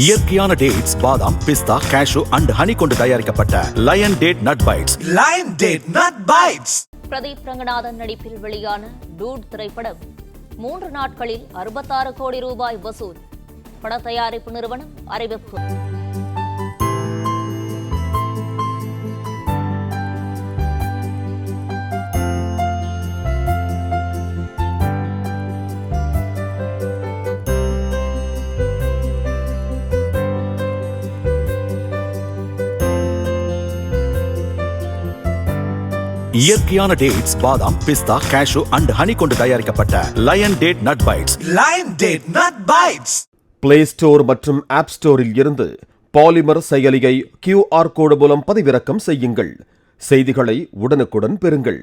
இயற்கையான டேட்ஸ், பாதாம், பிஸ்தா, cash and honey கொண்டு தயாரிக்கப்பட்ட lion date nut bites. Lion date nut bites. Pradeep Ranganathan நடிப்பில் வெளியான டூட் திரைப்படம் 3 நாட்களில் 66 கோடி ரூபாய் வசூல். பட தயாரிப்பு நிறுவனம் அறிவிப்பு. இயற்கையான டேட்ஸ், பாதாம், பிஸ்தா, கேஷு அண்ட் ஹனி கொண்டு தயாரிக்கப்பட்ட lion date nut bites. Lion date nut bites. Play store மற்றும் ஆப் ஸ்டோரில் இருந்து பாலிமர் செயலியை QR கோடு மூலம் பதிவிறக்கம் செய்யுங்கள். செய்திகளை உடனுக்குடன் பெறுங்கள்.